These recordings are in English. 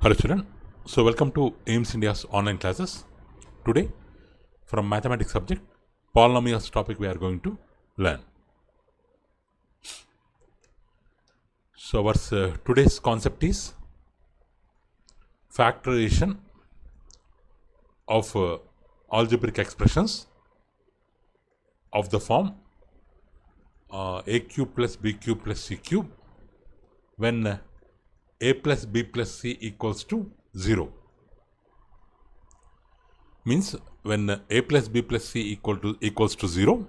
Hello children, so welcome to AIMS India's online classes. Today from mathematics subject, polynomials topic we are going to learn. So our today's concept is factorization of algebraic expressions of the form a cube plus b cube plus c cube when a plus b plus c equals to 0. Means when a plus b plus c equals to 0,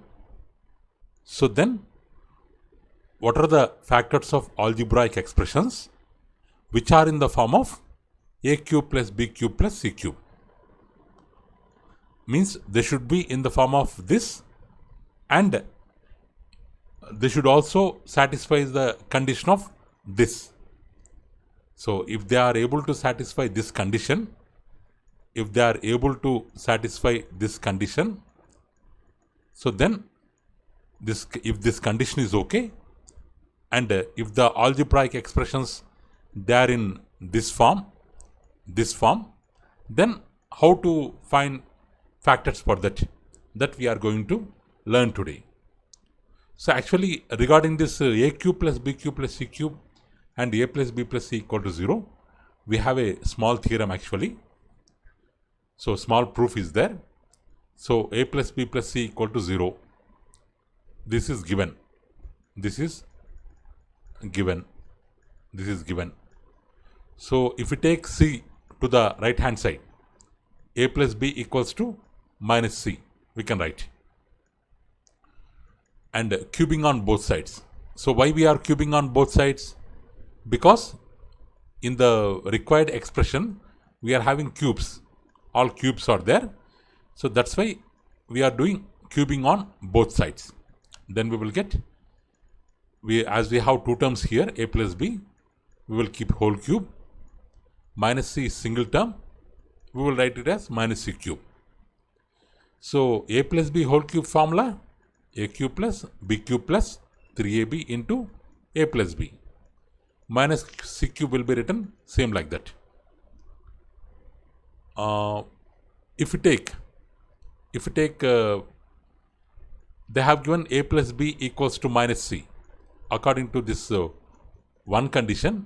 so then what are the factors of algebraic expressions which are in the form of a cube plus b cube plus c cube? Means they should be in the form of this, and they should also satisfy the condition of this. So if they are able to satisfy this condition, so then if this condition is okay, and if the algebraic expressions they are in this form, then how to find factors for that we are going to learn today. So actually regarding this a cube plus b cube plus c cube and a plus b plus c equal to 0, we have a small theorem actually. So small proof is there. So a plus b plus c equal to 0. This is given. So if we take c to the right hand side, a plus b equals to minus c, we can write. And cubing on both sides. So why we are cubing on both sides? Because in the required expression we are having cubes. All cubes are there. So that's why we are doing cubing on both sides. Then we will get, as we have two terms here, a plus b, we will keep whole cube. Minus c is single term, we will write it as minus c cube. So a plus b whole cube formula, a cube plus b cube plus 3ab into a plus b. Minus c cube will be written same like that. If we take they have given a plus b equals to minus c. According to this one condition,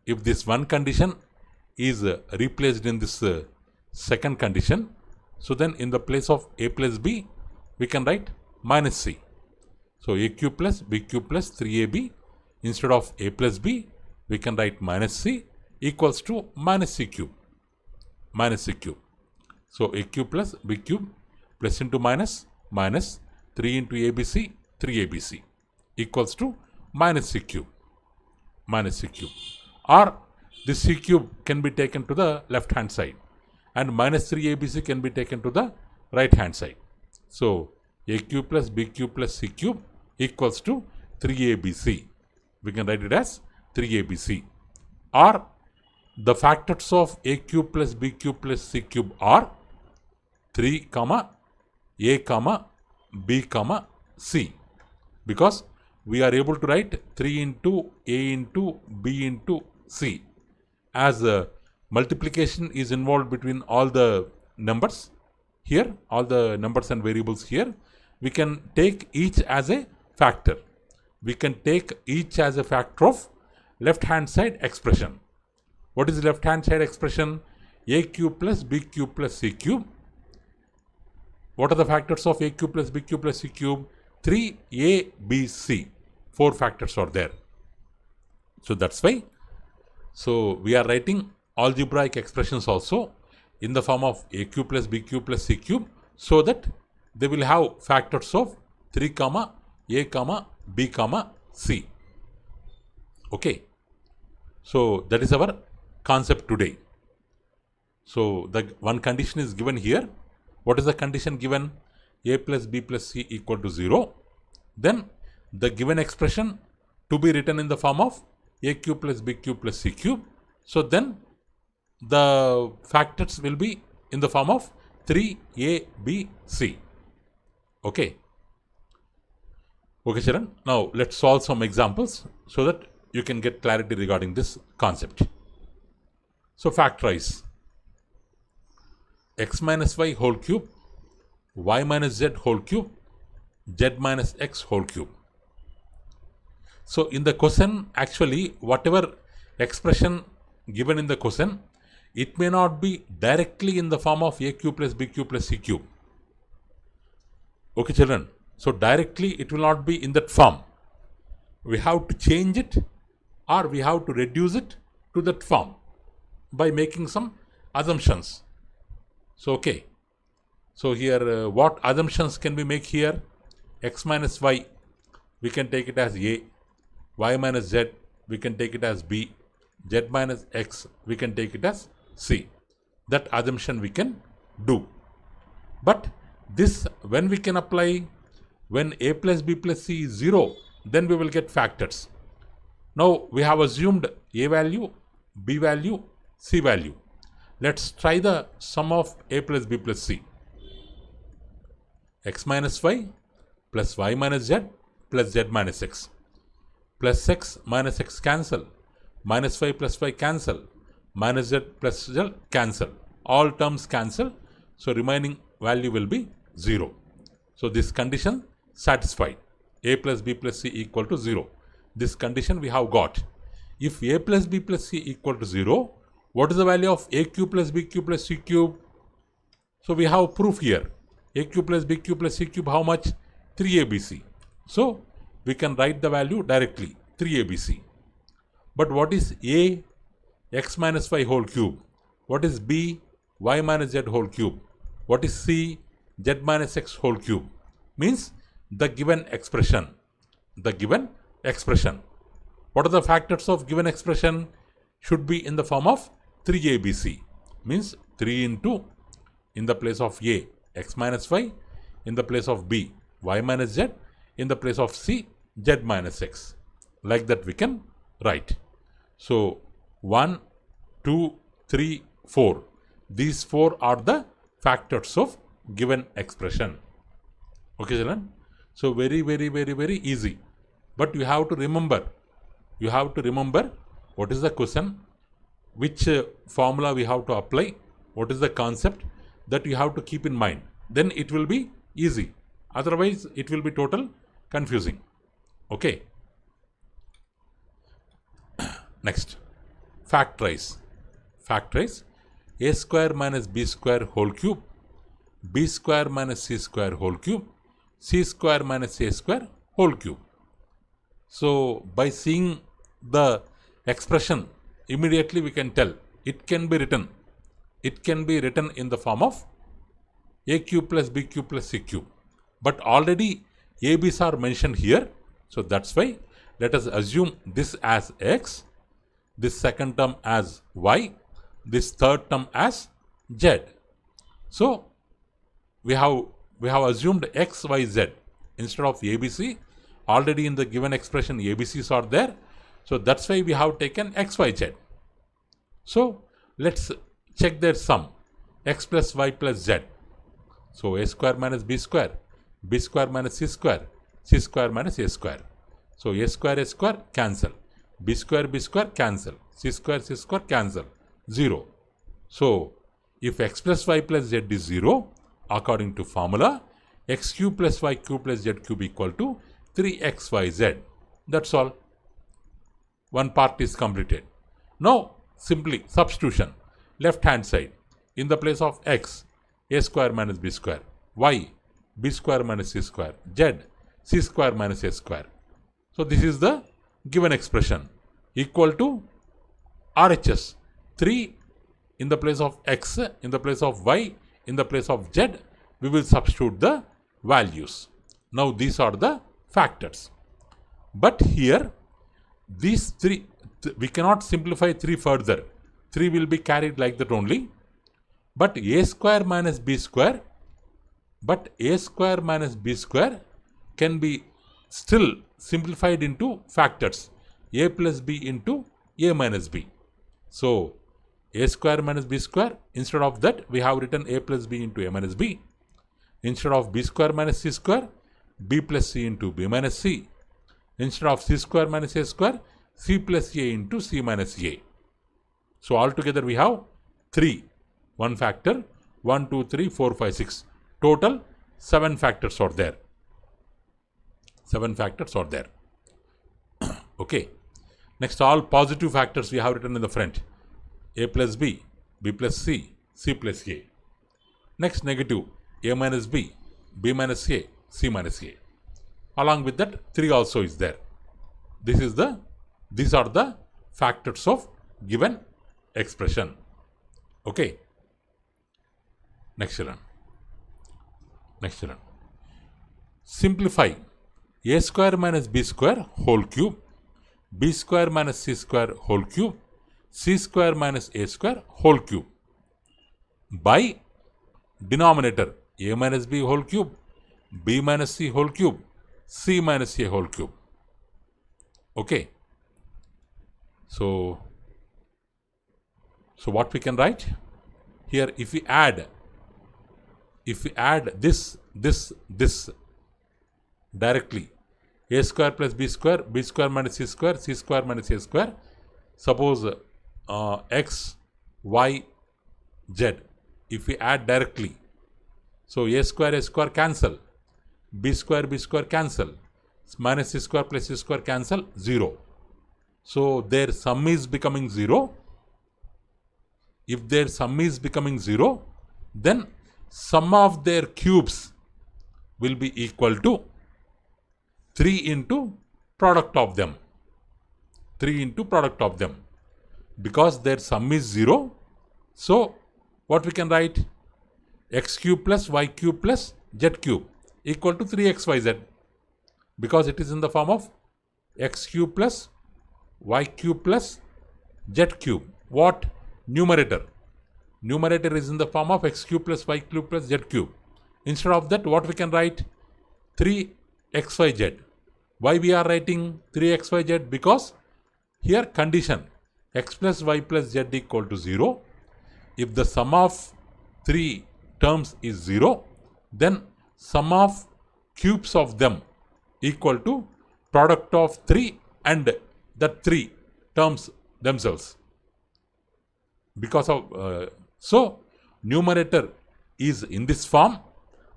if this one condition is replaced in this second condition, so then in the place of a plus b, we can write minus c. So a cube plus b cube plus 3ab, instead of a plus b, we can write minus c equals to minus c cube. So a cube plus b cube plus into minus 3 into abc, 3abc equals to minus c cube. Or this c cube can be taken to the left hand side, and minus 3abc can be taken to the right hand side. So a cube plus b cube plus c cube equals to 3abc. We can write it as 3abc. Or the factors of a cube plus b cube plus c cube are 3, a, b, c, because we are able to write 3 into a into b into c. As multiplication is involved between all the numbers here, all the numbers and variables here, we can take each as a factor. We can take each as a factor of left hand side expression. What is left hand side expression? A cube plus b cube plus c cube. What are the factors of a cube plus b cube plus c cube? 3a, b, c. 4 factors are there. So that's why. So we are writing algebraic expressions also in the form of a cube plus b cube plus c cube, so that they will have factors of 3, a, b, c. Okay. So that is our concept today. So the one condition is given here. What is the condition given? A plus b plus c equal to 0. Then the given expression to be written in the form of a cube plus b cube plus c cube. So then the factors will be in the form of 3a, b, c. Okay. Okay, children. Now let's solve some examples so that you can get clarity regarding this concept. So factorize x minus y whole cube, y minus z whole cube, z minus x whole cube. So in the question, actually whatever expression given in the question, it may not be directly in the form of a cube plus b cube plus c cube. Okay children, so directly it will not be in that form. We have to change it or we have to reduce it to that form by making some assumptions. So okay, so here what assumptions can we make here? X minus y, we can take it as a, y minus z, we can take it as b, z minus x, we can take it as c. That assumption we can do. But this, when we can apply, when a plus b plus c is 0, then we will get factors. Now we have assumed a value, b value, c value. Let's try the sum of a plus b plus c. X minus y plus y minus z plus z minus x. Plus x minus x cancel. Minus y plus y cancel. Minus z plus z cancel. All terms cancel. So remaining value will be 0. So this condition satisfied. A plus b plus c equal to 0. This condition we have got. If a plus b plus c equal to 0, what is the value of a cube plus b cube plus c cube? So we have proof here. A cube plus b cube plus c cube, how much? 3abc. So we can write the value directly, 3abc. But what is a, x minus y whole cube? What is b, y minus z whole cube? What is c, z minus x whole cube? Means the given expression. The given expression. What are the factors of given expression? Should be in the form of 3abc. Means 3 into, in the place of a, x minus y, in the place of b, y minus z, in the place of c, z minus x. Like that we can write. So 1, 2, 3, 4. These 4 are the factors of given expression. Okay children? So very easy. But you have to remember what is the question, which formula we have to apply, what is the concept, that you have to keep in mind. Then it will be easy. Otherwise it will be total confusing. Okay. Next, factorize. Factorize a square minus b square whole cube, b square minus c square whole cube, c square minus a square whole cube. So by seeing the expression, immediately we can tell it can be written. It can be written in the form of a cube plus b cube plus c cube. But already ab's are mentioned here. So that's why let us assume this as x, this second term as y, this third term as z. So we have assumed x, y, z instead of abc. Already in the given expression abc's are there. So that's why we have taken x, y, z. So let's check their sum, x plus y plus z. So a square minus b square minus c square minus a square. So a square cancel, b square cancel, c square cancel, 0. So if x plus y plus z is 0, according to formula, x cube plus y cube plus z cube equal to 3xyz. That's all. One part is completed. Now simply substitution. Left hand side, in the place of x, a square minus b square, y, b square minus c square, z, c square minus a square. So this is the given expression, equal to RHS, 3 in the place of x, in the place of y, in the place of z, we will substitute the values. Now these are the factors. But here, these 3, we cannot simplify 3 further. 3 will be carried like that only. But a square minus b square, can be still simplified into factors, a plus b into a minus b. So a square minus b square, instead of that we have written a plus b into a minus b. Instead of b square minus c square, b plus c into b minus c. Instead of c square minus a square, c plus a into c minus a. So altogether we have 3. 1 factor, 1, 2, 3, 4, 5, 6. Total 7 factors are there. 7 factors are there. Okay. Next, all positive factors we have written in the front. A plus B, B plus C, C plus A. Next, negative, A minus B, B minus A, C minus A. Along with that, 3 also is there. These are the factors of given expression. Okay. Next run. Simplify A square minus B square whole cube, B square minus C square whole cube, C square minus A square whole cube by denominator A minus B whole cube, B minus C whole cube, C minus A whole cube. Okay. So what we can write here, if we add this directly, A square plus B square minus C square minus A square. Suppose X, Y, Z. If we add directly, so A square cancel, B square cancel, minus C square plus C square cancel, 0. So their sum is becoming 0. If their sum is becoming 0, then sum of their cubes will be equal to 3 into product of them. 3 into product of them. Because their sum is 0, so what we can write? X cube plus Y cube plus Z cube equal to 3xyz. Because it is in the form of x cube plus y cube plus z cube. What? Numerator. Numerator is in the form of x cube plus y cube plus z cube. Instead of that, what we can write? 3xyz. Why we are writing 3xyz? Because here condition x plus y plus z equal to 0. If the sum of 3 terms is 0, then sum of cubes of them equal to product of 3 and the 3 terms themselves. Because of so numerator is in this form,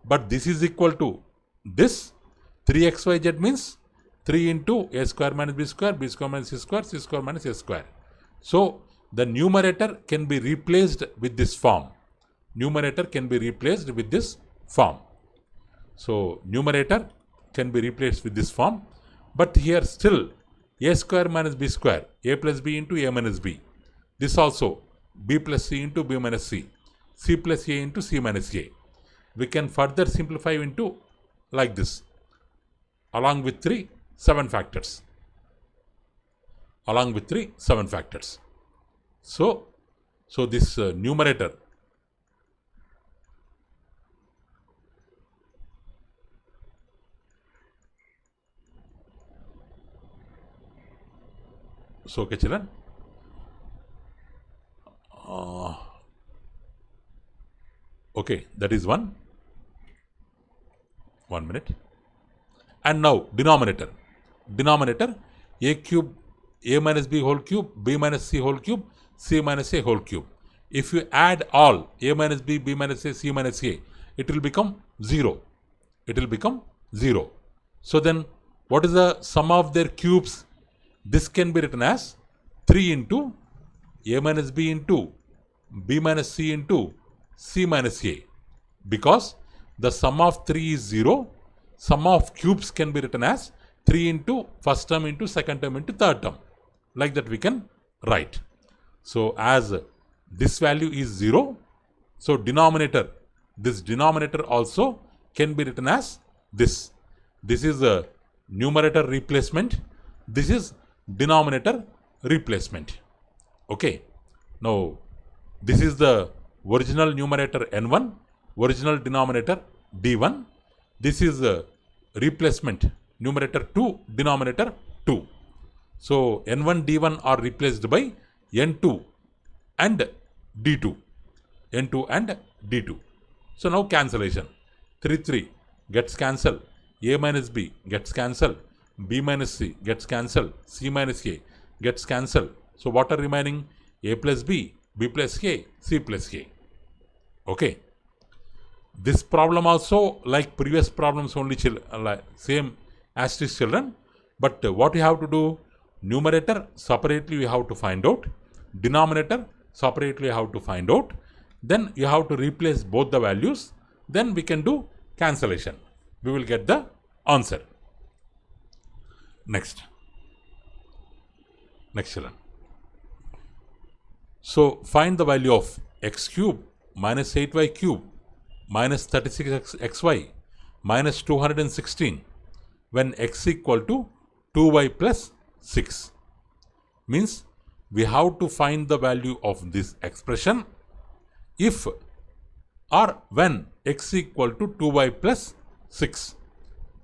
but this is equal to this 3xyz means 3 into a square minus b square minus c square minus a square. So the numerator can be replaced with this form. Numerator can be replaced with this form. So numerator can be replaced with this form, but here still a square minus b square, a plus b into a minus b. This also b plus c into b minus c, c plus a into c minus a. We can further simplify into like this, along with 7 factors. Along with 7 factors. So this numerator okay, children. Okay, that is one. 1 minute. And now denominator. Denominator a cube, a minus b whole cube, b minus c whole cube, c minus a whole cube. If you add all a minus b, b minus a, c minus a, it will become 0. It will become 0. So then what is the sum of their cubes? This can be written as 3 into a minus b into b minus c into c minus a. Because the sum of 3 is 0, sum of cubes can be written as 3 into first term into second term into third term. Like that we can write. So as this value is 0, so this denominator also can be written as this. This is a numerator replacement. This is denominator replacement. Okay. Now this is the original numerator n1, original denominator d1. This is a replacement numerator 2, denominator 2. So n1, d1 are replaced by n2 and d2. n2 and d2. So now cancellation. 3 gets cancelled. A minus b gets cancelled. B minus c gets cancelled. C minus a gets cancelled. So what are remaining? A plus B, B plus A, C plus A. Okay. This problem also, like previous problems, only same as these children. But what you have to do, numerator separately you have to find out, denominator separately you have to find out, then you have to replace both the values, then we can do cancellation. We will get the answer. Next children. So find the value of x cube minus 8y cube minus 36xy minus 216 when x equal to 2y plus 6. Means we have to find the value of this expression if or when x equal to 2y plus 6.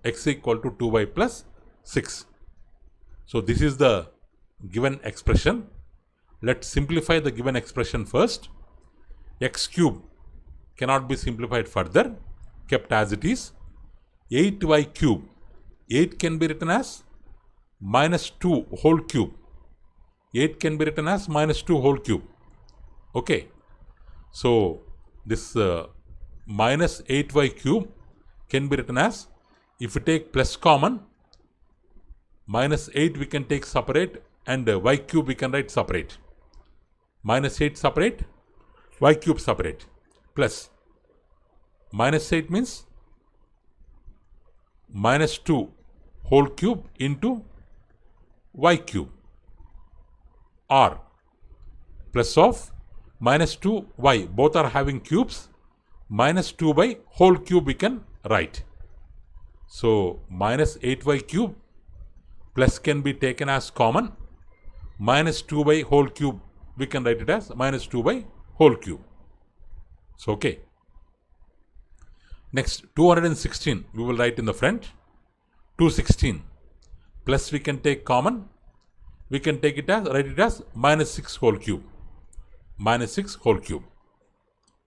X equal to 2y plus 6. So this is the given expression. Let's simplify the given expression first. X cube cannot be simplified further, kept as it is. 8y cube, 8 can be written as minus 2 whole cube. 8 can be written as minus 2 whole cube. Okay. So this minus 8y cube can be written as, if we take plus common, minus 8 we can take separate and y cube we can write separate. Minus 8 separate, y cube separate, plus minus 8 means minus 2 whole cube into y cube, or plus of minus 2y, both are having cubes, minus 2y whole cube we can write. So minus 8y cube plus can be taken as common, minus 2y whole cube we can write it as minus 2y whole cube. So okay. Next 216 we will write in the front. 216 plus we can take common, we can take it as, write it as minus 6 whole cube. Minus 6 whole cube.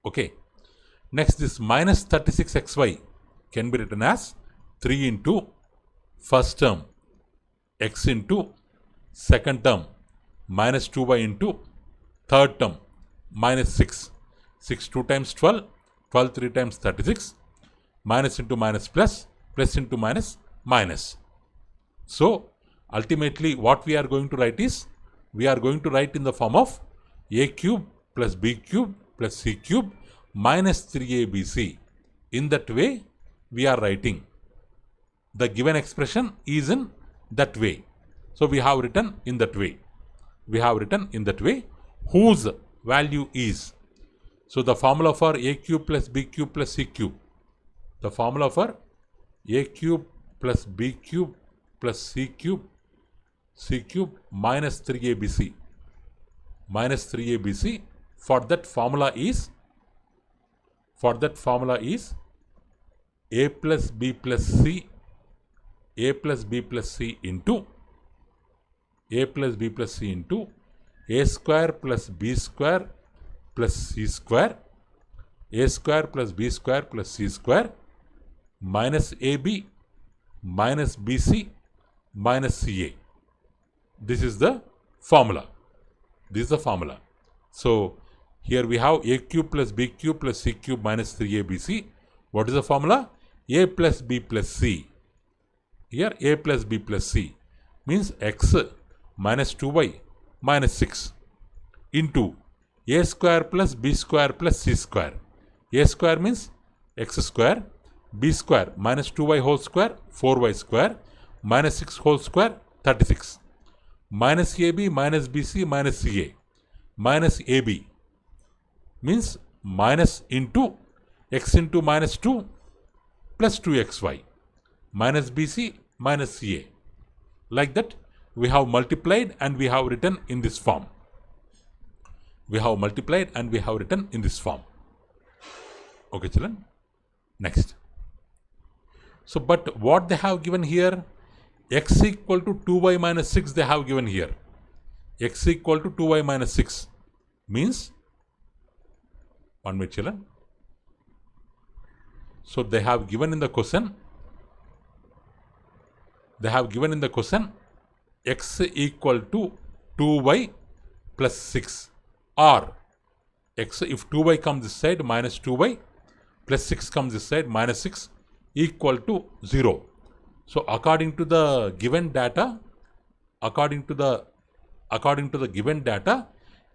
Okay. Next this minus 36xy can be written as 3 into first term x into second term minus 2y into third term minus 6. 6 2 times 12, 12 3 times 36, minus into minus plus, plus into minus minus. So ultimately what we are going to write is, we are going to write in the form of a cube plus b cube plus c cube minus 3abc. In that way we are writing. The given expression is in that way. So we have written in that way. We have written in that way whose value is. So the formula for a cube plus b cube plus c cube. The formula for a cube plus b cube plus c cube minus 3abc. Minus 3abc, for that formula is a plus b plus c, a plus b plus c into a square plus b square plus c square, a square plus b square plus c square, minus ab minus bc minus ca. This is the formula. This is the formula. So here we have a cube plus b cube plus c cube minus 3abc. What is the formula? A plus b plus c. Here a plus b plus c means x minus 2y minus 6 into a square plus b square plus c square. A square means x square, b square minus 2y whole square 4y square minus 6 whole square 36, minus ab minus bc minus ca. Minus ab means minus into x into minus 2 plus 2xy minus bc minus ca. Like that we have multiplied and we have written in this form. We have multiplied and we have written in this form. Okay children. Next. So but what they have given here, x equal to 2y minus 6 they have given here. X equal to 2y minus 6 means, one minute children. So they have given in the question, x equal to 2y plus 6. or x, if 2y comes this side, minus 2y plus 6 comes this side, minus 6 equal to 0. So according to the given data,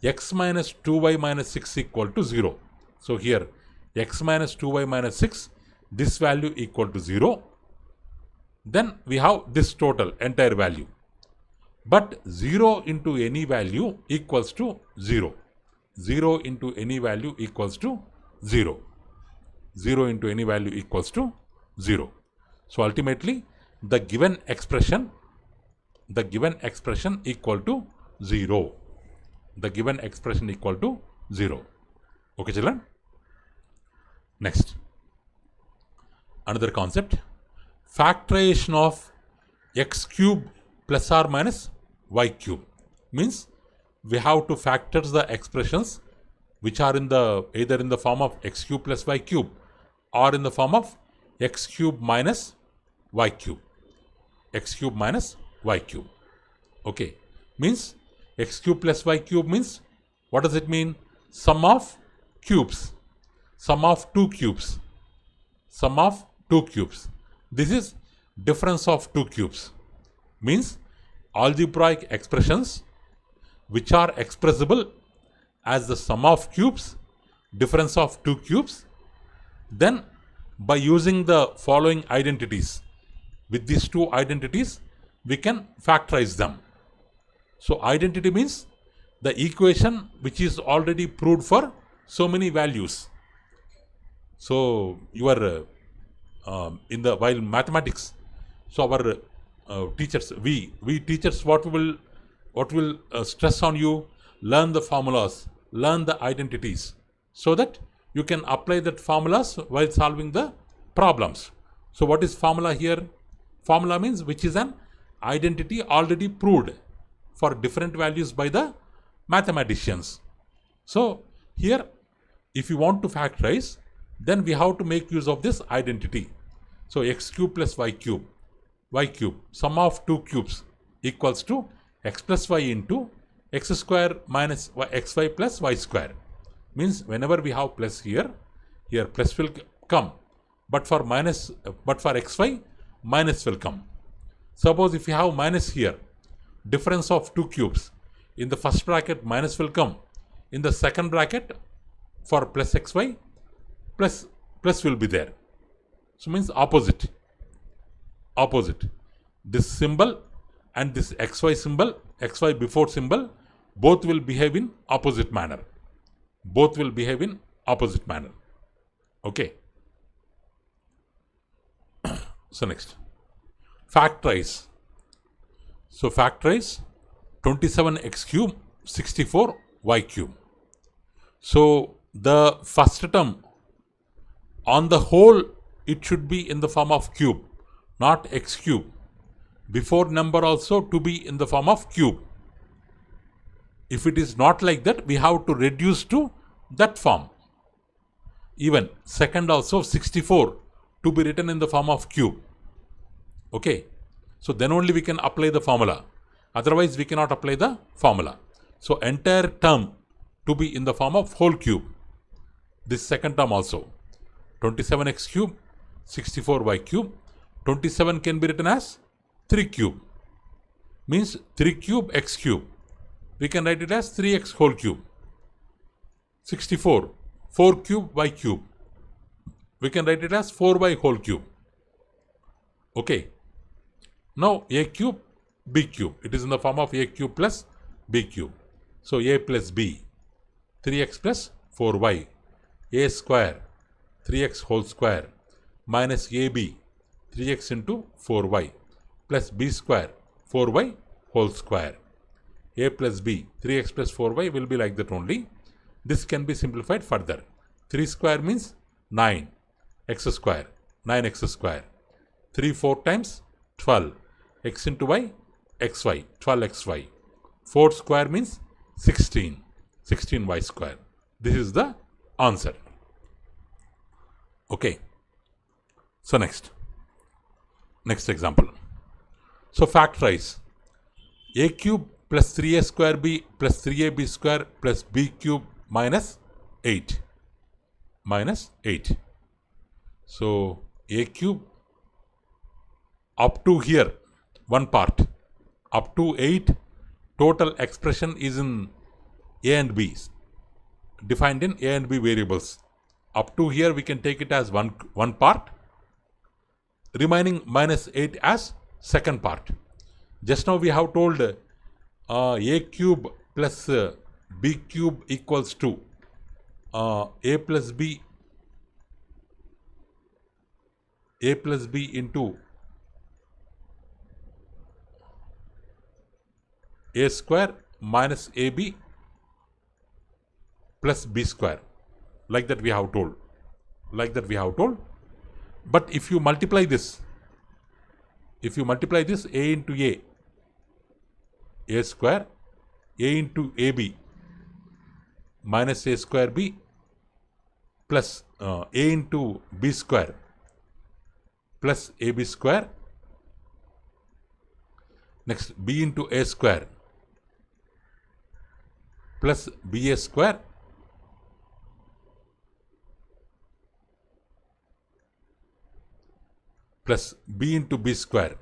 x minus 2y minus 6 equal to 0. So here x minus 2y minus 6, this value equal to 0. Then we have this total entire value. But 0 into any value equals to 0. 0 into any value equals to 0. 0 into any value equals to 0. So ultimately the given expression equal to 0. The given expression equal to 0. Okay, children? Next, another concept, factorization of x cube plus or minus y cube. Means we have to factor the expressions which are in the either in the form of x cube plus y cube or in the form of x cube minus y cube. X cube minus y cube. Okay, means x cube plus y cube means, what does it mean? Sum of cubes. Sum of two cubes. Sum of two cubes. This is difference of two cubes. Means algebraic expressions which are expressible as the sum of cubes, difference of two cubes. Then by using the following identities, with these two identities we can factorize them. So identity means the equation which is already proved for so many values. So you are while mathematics, so our teachers, we teachers, what will stress on you? Learn the formulas, learn the identities, so that you can apply that formulas while solving the problems. So what is formula here? Formula means which is an identity already proved for different values by the mathematicians. So here, if you want to factorize, then we have to make use of this identity. So x cube plus y cube, sum of two cubes equals to x plus y into x square minus xy plus y square. Means whenever we have plus here plus will come, but for xy, minus will come. Suppose if you have minus here, difference of two cubes, in the first bracket minus will come, in the second bracket for plus xy, plus will be there. So means opposite. This symbol and this xy symbol, xy before symbol, both will behave in opposite manner. Okay. So next, factorize. So factorize 27x cube, 64y cube. So the first term, on the whole, it should be in the form of cube, not x cube. Before number also to be in the form of cube. If it is not like that, we have to reduce to that form. Even second also 64 to be written in the form of cube. Okay. So then only we can apply the formula. Otherwise we cannot apply the formula. So entire term to be in the form of whole cube. This second term also. 27x cube, 64y cube. 27 can be written as 3 cube. Means 3 cube x cube. We can write it as 3x whole cube. 64, 4 cube y cube. We can write it as 4y whole cube. Okay. Now a cube, b cube. It is in the form of a cube plus b cube. So a plus b, 3x plus 4y, a square, 3x whole square, minus ab, 3x into 4y, plus b square, 4y whole square. A plus b, 3x plus 4y will be like that only. This can be simplified further. 3 square means 9, x square, 9x square. 3 4 times 12, x into y, xy, 12xy. 4 square means 16, 16y square. This is the answer. Okay. So next example. So factorize a cube plus 3a square b plus 3ab square plus b cube minus 8. Minus 8. So a cube up to here, one part, up to 8, total expression is in a and b, defined in a and b variables. Up to here we can take it as one part, remaining minus 8 as second part. Just now we have told a cube plus b cube equals to a plus b into a square minus ab plus b square. Like that we have told. But if you multiply this, a into a square, a into ab minus a square b plus a into b square plus ab square, next b into a square plus ba square plus b into b square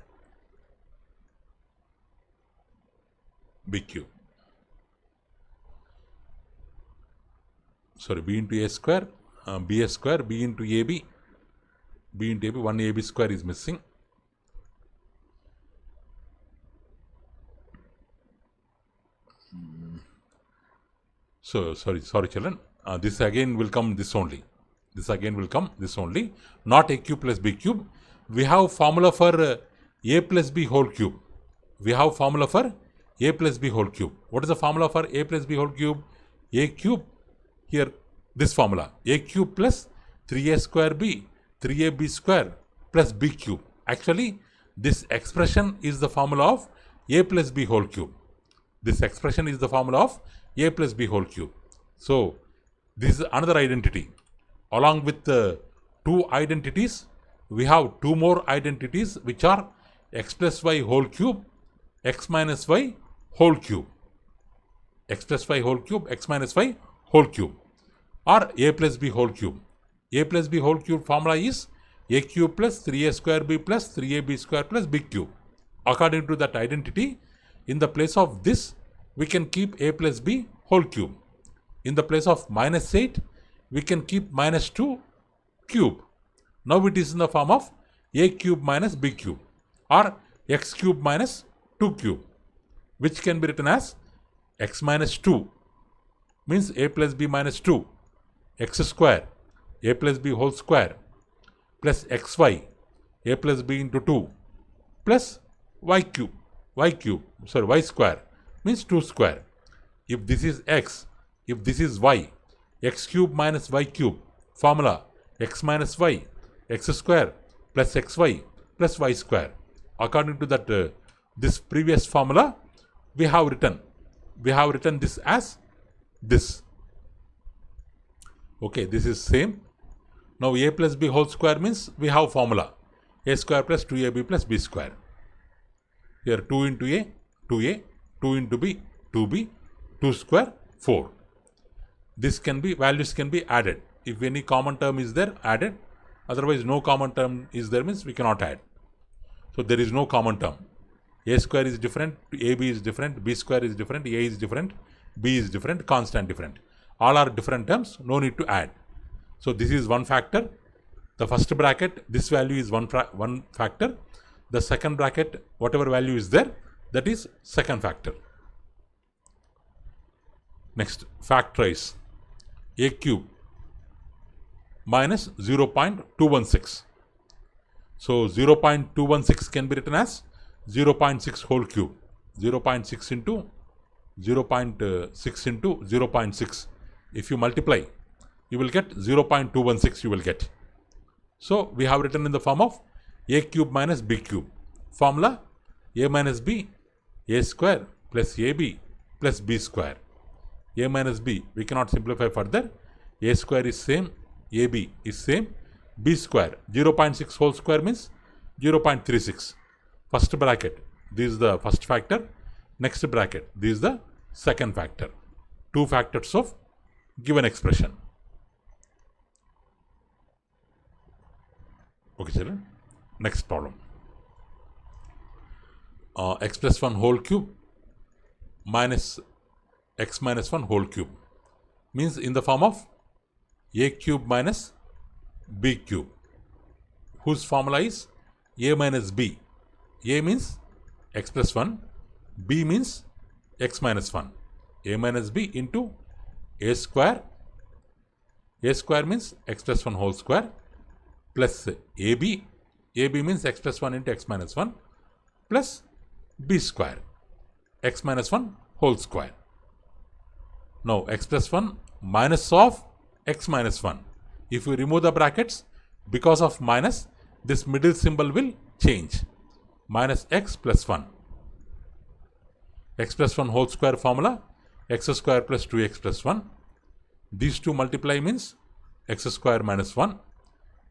b cube. Sorry, b into a square, b a square, b into ab, one ab square is missing. So sorry children, this again will come this only. Not a cube plus b cube. We have formula for a plus b whole cube. What is the formula for a plus b whole cube? A cube, here this formula, a cube plus 3a square b, 3ab square plus b cube. Actually, this expression is the formula of a plus b whole cube. So, this is another identity. Along with the two identities, we have two more identities which are x plus y whole cube, x minus y whole cube. X plus y whole cube, x minus y whole cube, or a plus b whole cube. A plus b whole cube formula is a cube plus 3a square b plus 3ab square plus b cube. According to that identity, in the place of this, we can keep a plus b whole cube. In the place of minus 8, we can keep minus 2 cube. Now it is in the form of a cube minus b cube, or x cube minus 2 cube, which can be written as x minus 2, means a plus b minus 2, x square, a plus b whole square, plus xy, a plus b into 2, plus y square, means 2 square. If this is x, if this is y, x cube minus y cube, formula x minus y, x square plus xy plus y square. According to that this previous formula, we have written this as this. Okay, this is same. Now a plus b whole square means we have formula a square plus 2ab plus b square. Here 2 into a, 2a, 2 into b, 2b, 2 square, 4. This can be, values can be added. If any common term is there, added. Otherwise, no common term is there means we cannot add. So there is no common term. A square is different, ab is different, b square is different, a is different, b is different, constant different. All are different terms, no need to add. So this is one factor. The first bracket, this value is one factor. The second bracket, whatever value is there, that is second factor. Next, factorize a cube minus 0.216. So 0.216 can be written as 0.6 whole cube. 0.6 into 0.6 into 0.6. If you multiply, you will get 0.216 you will get. So we have written in the form of a cube minus b cube. Formula a minus b, a square plus ab plus b square. A minus b, we cannot simplify further. A square is same, ab is same, b square 0.6 whole square means 0.36. First bracket, this is the first factor. next bracket. This is the second factor. Two factors of given expression. Okay, children. Next problem. X plus 1 whole cube minus x minus 1 whole cube means in the form of a cube minus b cube, whose formula is a minus b. A means x plus 1, b means x minus 1. A minus b into a square. A square means x plus 1 whole square plus ab. ab means x plus 1 into x minus 1 plus b square, x minus 1 whole square. Now x plus 1 minus of x minus 1. If we remove the brackets, because of minus, this middle symbol will change. Minus x plus 1. X plus 1 whole square formula, x square plus 2x plus 1. These two multiply means x square minus 1.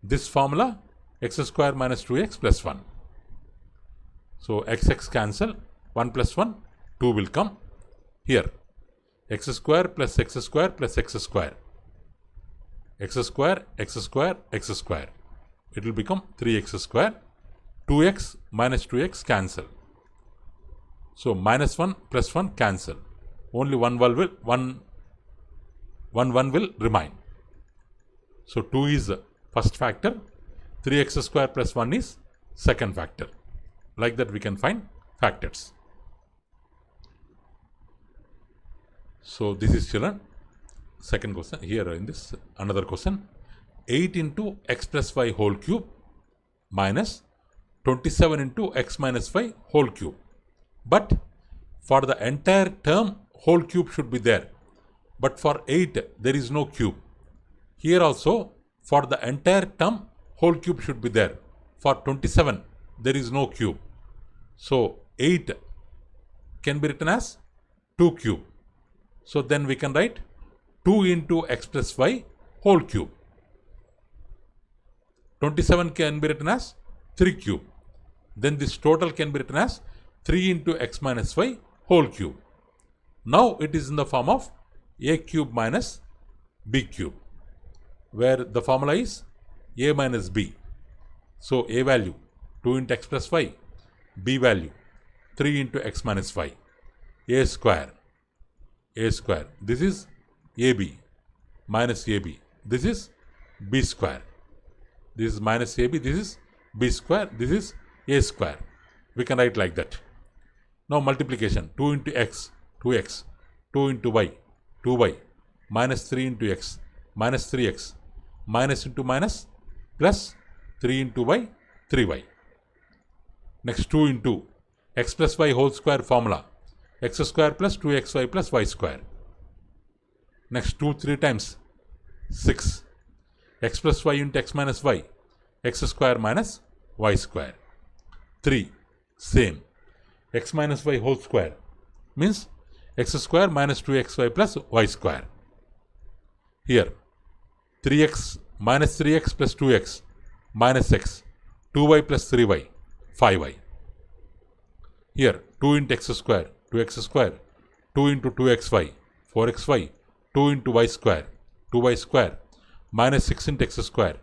This formula, x square minus 2x plus 1. So x cancel, 1 plus 1, 2 will come. Here, x square plus x square plus x square. X square, x square, x square. It will become 3x square. 2x minus 2x cancel. So minus 1 plus 1 cancel. Only one will remain. So 2 is first factor. 3x square plus 1 is second factor. Like that we can find factors. So this is children second question. Here in this another question. 8 into x plus y whole cube minus 27 into x minus y whole cube. But for the entire term, whole cube should be there. But for 8, there is no cube. Here also, for the entire term, whole cube should be there. For 27, there is no cube. So 8 can be written as 2 cube. So then we can write 2 into x plus y whole cube. 27 can be written as 3 cube. Then this total can be written as 3 into x minus y whole cube. Now it is in the form of a cube minus b cube, where the formula is a minus b. So a value 2 into x plus y, b value 3 into x minus y, a square. This is ab minus ab. This is b square. This is minus ab. This is b square. This is a square. We can write like that. Now multiplication 2 into x, 2x, 2 into y, 2y, minus 3 into x, minus 3x, minus into minus, plus 3 into y, 3y. Next 2 into x plus y whole square formula, x square plus 2xy plus y square. Next 2 3 times 6, x plus y into x minus y, x square minus y square. 3 same, x minus y whole square means x square minus 2xy plus y square. Here 3x minus 3x plus 2x minus x, 2y plus 3y, 5y. Here 2 into x square, 2x square, 2 into 2xy, 4xy, 2 into y square, 2y square, minus 6 into x square,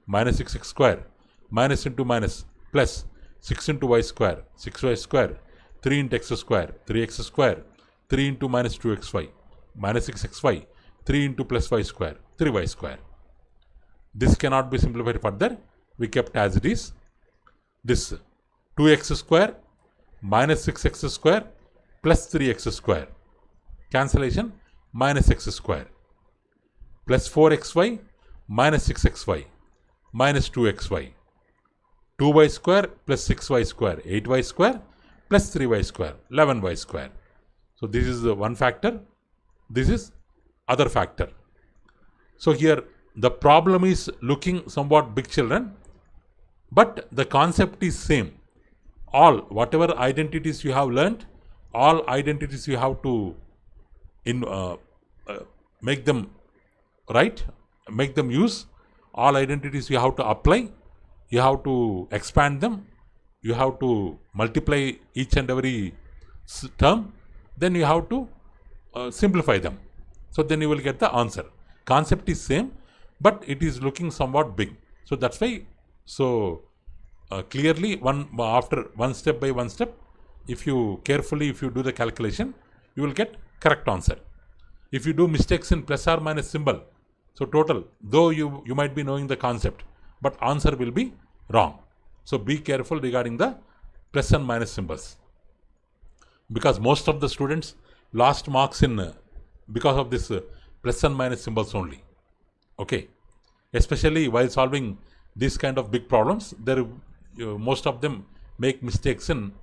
minus 6x square, minus into minus, plus 6 into y square, 6y square, 3 into x square, 3x square, 3 into minus 2xy, minus 6xy, 3 into plus y square, 3y square. This cannot be simplified further. We kept as it is. This 2x square minus 6x square plus 3x square. Cancellation minus x square. Plus 4xy minus 6xy minus 2xy. 2y square plus 6y square, 8y square plus 3y square, 11y square. So this is the one factor. This is other factor. So here the problem is looking somewhat big, children, but the concept is same. All whatever identities you have learnt, all identities you have to make them right, make them use. All identities you have to apply. You have to expand them. You have to multiply each and every term. then you have to simplify them. So then you will get the answer. Concept is same, but it is looking somewhat big. So that's why, so clearly after one step by one step, if you do the calculation, you will get correct answer. If you do mistakes in plus or minus symbol, so total, though you might be knowing the concept, but answer will be wrong. So be careful regarding the plus and minus symbols, because most of the students lost marks in because of this plus and minus symbols only. Okay, especially while solving this kind of big problems, there most of them make mistakes in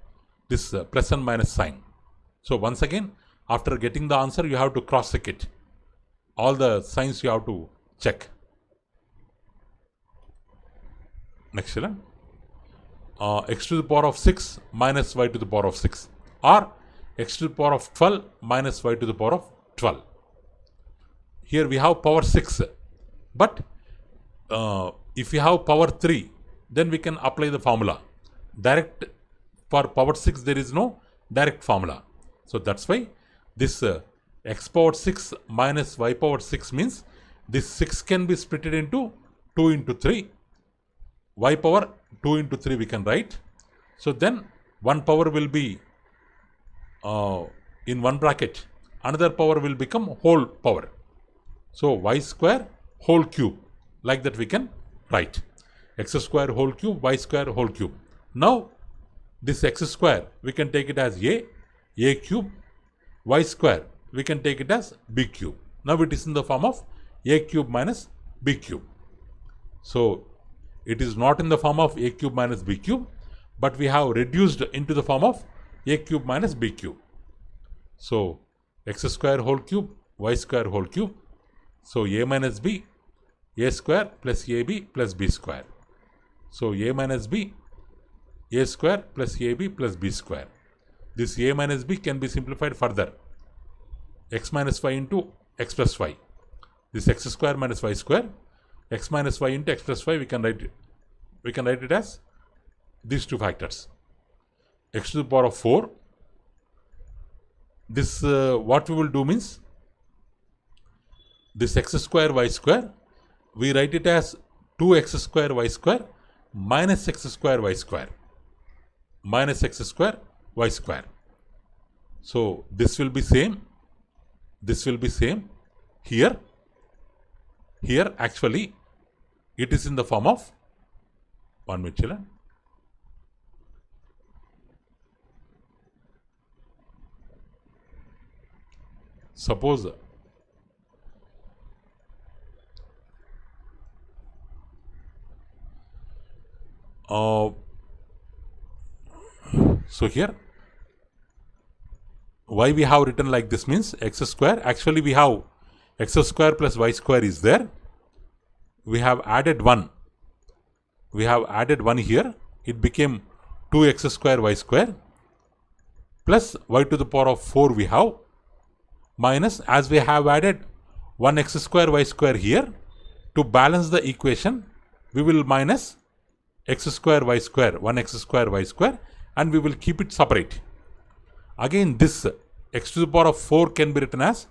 this plus and minus sign. So once again, after getting the answer, you have to cross check it. All the signs you have to check. Next one. X to the power of 6 minus y to the power of 6, or x to the power of 12 minus y to the power of 12. Here we have power 6, but if we have power 3, then we can apply the formula. Direct for power 6, there is no direct formula. So that's why this x power 6 minus y power 6 means this 6 can be split into 2 into 3. Y power 2 into 3 we can write. So then one power will be in one bracket, another power will become whole power. So y square whole cube, like that we can write. X square whole cube, y square whole cube. Now this x square we can take it as a cube, y square we can take it as b cube. Now it is in the form of a cube minus b cube. So it is not in the form of a cube minus b cube, but we have reduced into the form of a cube minus b cube. So x square whole cube, y square whole cube. So a minus b, a square plus ab plus b square. So a minus b, a square plus ab plus b square. This a minus b can be simplified further. X minus y into x plus y. This x square minus y square. X minus y into x plus y, we can write it as these two factors. X to the power of 4. This what we will do means, this x square y square, we write it as 2x square y square minus x square y square minus x square y square. So this will be same. This will be same. Here actually it is in the form of, 1 minute children. Suppose so here why we have written like this means x square, actually we have x square plus y square is there. We have added 1. We have added 1 here. It became 2x square y square plus y to the power of 4 we have, minus, as we have added 1x square y square here, to balance the equation we will minus x square y square, 1x square y square, and we will keep it separate. Again this x to the power of 4 can be written as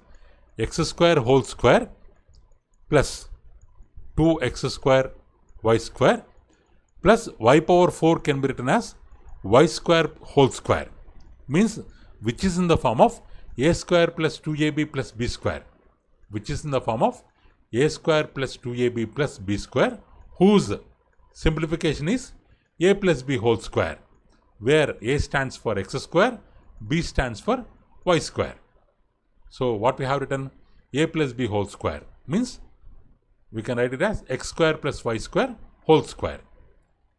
x square whole square plus 2x square y square plus y power 4 can be written as y square whole square, means which is in the form of a square plus 2ab plus b square, which is in the form of a square plus 2ab plus b square, whose simplification is a plus b whole square, where a stands for x square, b stands for y square. So what we have written, a plus b whole square, means we can write it as x square plus y square whole square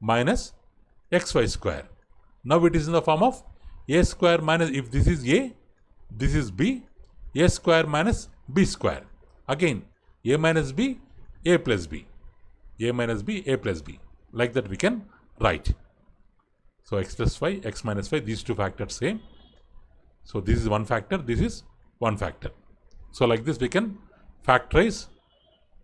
minus xy square. Now it is in the form of a square minus, if this is a, this is b, a square minus b square. Again a minus b, a plus b, a minus b, a plus b, like that we can write. So x plus y, x minus y, these two factors same. So this is one factor, this is one factor. So like this we can factorize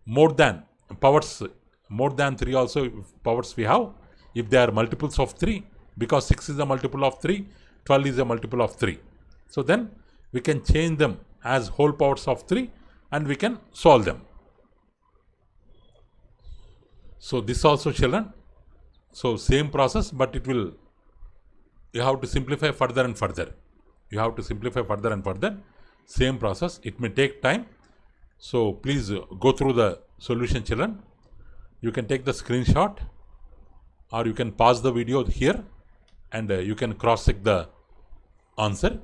more than powers, more than 3 also powers we have, if they are multiples of 3, because 6 is a multiple of 3, 12 is a multiple of 3. So then we can change them as whole powers of 3 and we can solve them. So this also, children, so same process, but it will, you have to simplify further and further. You have to simplify further and further. Same process. It may take time. So please go through the solution, children. You can take the screenshot or you can pause the video here and you can cross check the answer.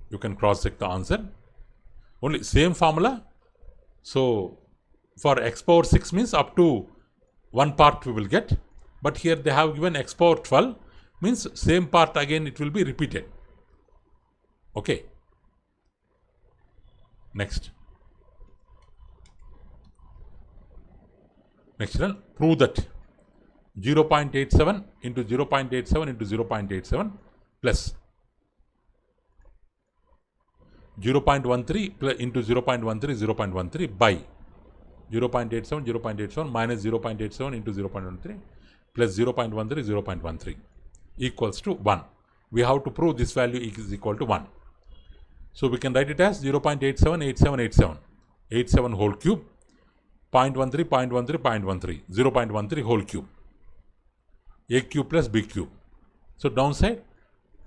You can cross check the answer. Only same formula. So for x power 6 means up to one part we will get. But here they have given x power 12 means same part again it will be repeated. Okay. Next. Next one, prove that 0.87 into 0.87 into 0.87 plus 0.13 into 0.13 0.13 by 0.87 0.87 minus 0.87 into 0.13 plus 0.13 0.13 equals to 1. We have to prove this value is equal to 1. So we can write it as 0.87 87 87 87 whole cube 0.13 0.13 0.13 0.13 whole cube a cube plus b cube. So downside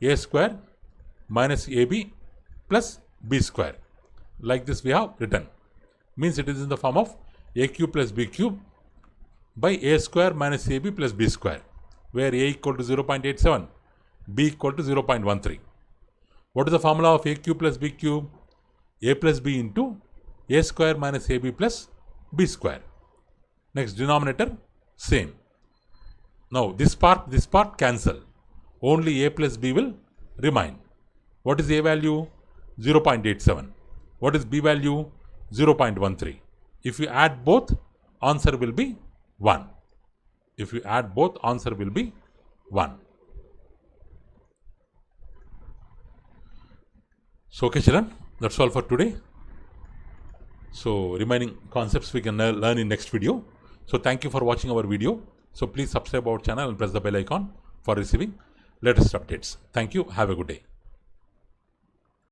a square minus ab plus b square. Like this we have written. Means it is in the form of a cube plus b cube by a square minus ab plus b square, where a equal to 0.87, b equal to 0.13. What is the formula of a cube plus b cube? A plus b into a square minus ab plus b square. Next, denominator same. Now this part cancel. Only a plus b will remain. What is a value? 0.87. What is b value? 0.13. If you add both, answer will be 1. If you add both, answer will be 1. So okay, children, that's all for today. So remaining concepts we can learn in next video. So thank you for watching our video. So please subscribe our channel and press the bell icon for receiving latest updates. Thank you. Have a good day.